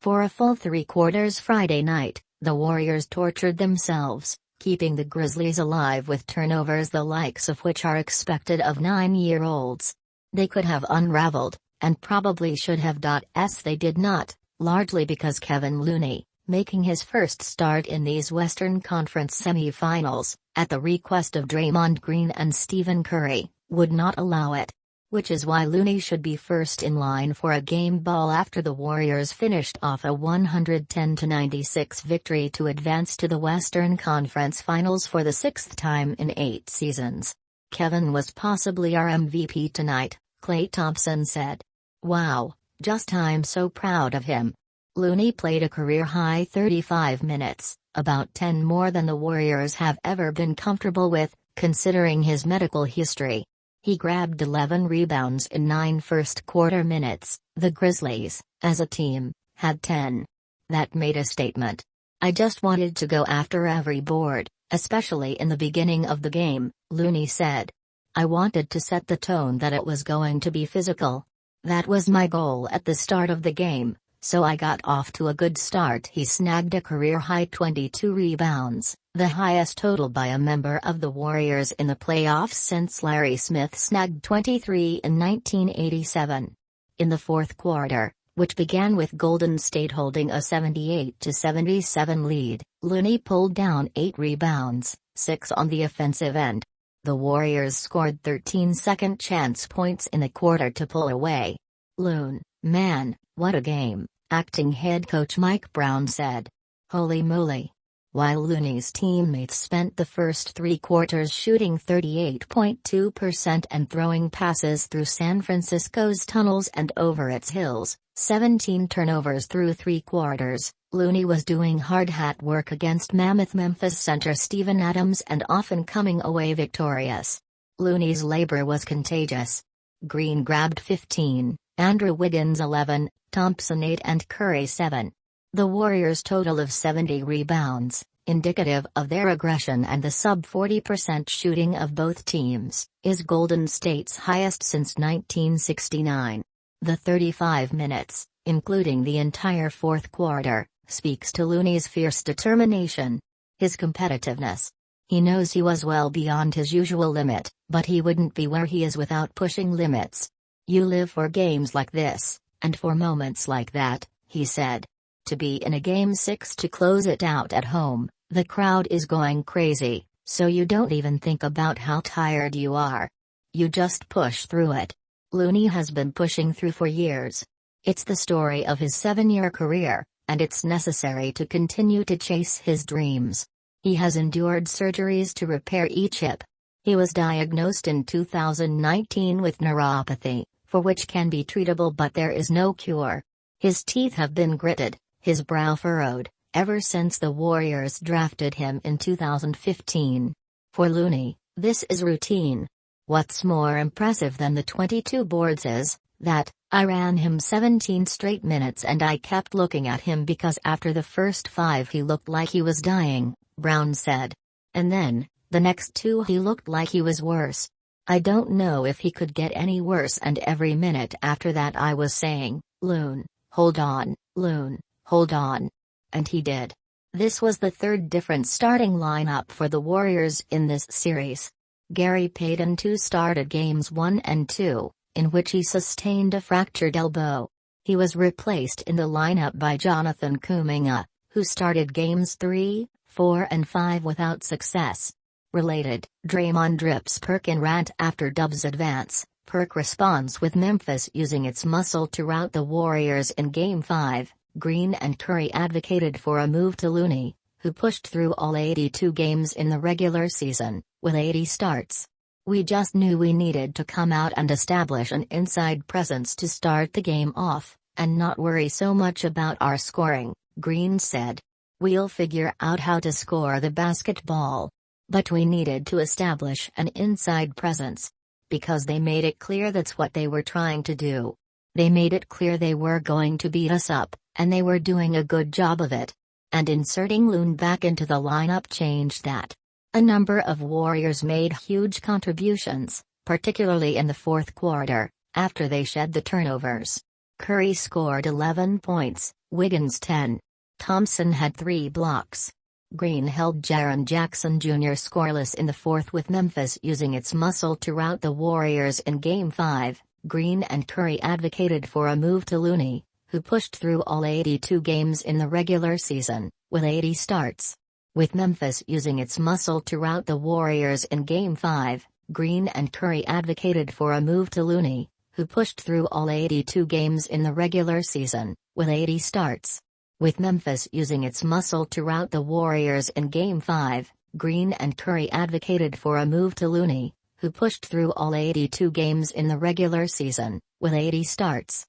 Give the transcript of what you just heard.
For a full 3 quarters Friday night, the Warriors tortured themselves, keeping the Grizzlies alive with turnovers the likes of which are expected of 9-year-olds. They could have unraveled, and probably should have.S they did not, largely because Kevon Looney, making his first start in these Western Conference semifinals, at the request of Draymond Green and Stephen Curry, would not allow it. Which is why Looney should be first in line for a game ball after the Warriors finished off a 110-96 victory to advance to the Western Conference Finals for the 6th time in 8 seasons. Kevon was possibly our MVP tonight, Klay Thompson said. Wow, I'm so proud of him. Looney played a career-high 35 minutes, about 10 more than the Warriors have ever been comfortable with, considering his medical history. He grabbed 11 rebounds in 9 first-quarter minutes. The Grizzlies, as a team, had 10. That made a statement. I just wanted to go after every board, especially in the beginning of the game, Looney said. I wanted to set the tone that it was going to be physical. That was my goal at the start of the game, so I got off to a good start. He snagged a career-high 22 rebounds, the highest total by a member of the Warriors in the playoffs since Larry Smith snagged 23 in 1987. In the fourth quarter, which began with Golden State holding a 78-77 lead, Looney pulled down 8 rebounds, 6 on the offensive end. The Warriors scored 13 second chance points in the quarter to pull away. "Loon, man, what a game," acting head coach Mike Brown said. Holy moly. While Looney's teammates spent the first 3 quarters shooting 38.2% and throwing passes through San Francisco's tunnels and over its hills, 17 turnovers through 3 quarters, Looney was doing hard-hat work against mammoth Memphis center Steven Adams and often coming away victorious. Looney's labor was contagious. Green grabbed 15, Andrew Wiggins 11, Thompson 8 and Curry 7. The Warriors' total of 70 rebounds, indicative of their aggression and the sub-40% shooting of both teams, is Golden State's highest since 1969. The 35 minutes, including the entire fourth quarter, speaks to Looney's fierce determination. His competitiveness. He knows he was well beyond his usual limit, but he wouldn't be where he is without pushing limits. You live for games like this, and for moments like that, he said. To be in a Game 6 to close it out at home, the crowd is going crazy, so you don't even think about how tired you are. You just push through it. Looney has been pushing through for years. It's the story of his 7-year career, and it's necessary to continue to chase his dreams. He has endured surgeries to repair each hip. He was diagnosed in 2019 with neuropathy, for which can be treatable but there is no cure. His teeth have been gritted, his brow furrowed, ever since the Warriors drafted him in 2015. For Looney, this is routine. What's more impressive than the 22 boards is that I ran him 17 straight minutes and I kept looking at him because after the first 5 he looked like he was dying, Brown said. And then, the next 2 he looked like he was worse. I don't know if he could get any worse, and every minute after that I was saying, Loon, hold on, Loon, hold on. And he did. This was the 3rd different starting lineup for the Warriors in this series. Gary Payton II started games 1 and 2, in which he sustained a fractured elbow. He was replaced in the lineup by Jonathan Kuminga, who started games 3, 4 and 5 without success. Related, Draymond drips Perk in rant after Dubs advance. Perk responds with Memphis using its muscle to rout the Warriors in Game 5. Green and Curry advocated for a move to Looney, who pushed through all 82 games in the regular season, with 80 starts. We just knew we needed to come out and establish an inside presence to start the game off, and not worry so much about our scoring, Green said. We'll figure out how to score the basketball. But we needed to establish an inside presence. Because they made it clear that's what they were trying to do. They made it clear they were going to beat us up, and they were doing a good job of it. And inserting Loon back into the lineup changed that. A number of Warriors made huge contributions, particularly in the fourth quarter, after they shed the turnovers. Curry scored 11 points, Wiggins 10. Thompson had 3 blocks. Green held Jaren Jackson Jr. scoreless in the fourth with Memphis using its muscle to rout the Warriors in Game 5. Green and Curry advocated for a move to Looney, who pushed through all 82 games in the regular season, with 80 starts. With Memphis using its muscle to rout the Warriors in Game 5, Green and Curry advocated for a move to Looney, who pushed through all 82 games in the regular season, with 80 starts. With Memphis using its muscle to rout the Warriors in Game 5, Green and Curry advocated for a move to Looney, who pushed through all 82 games in the regular season, with 80 starts.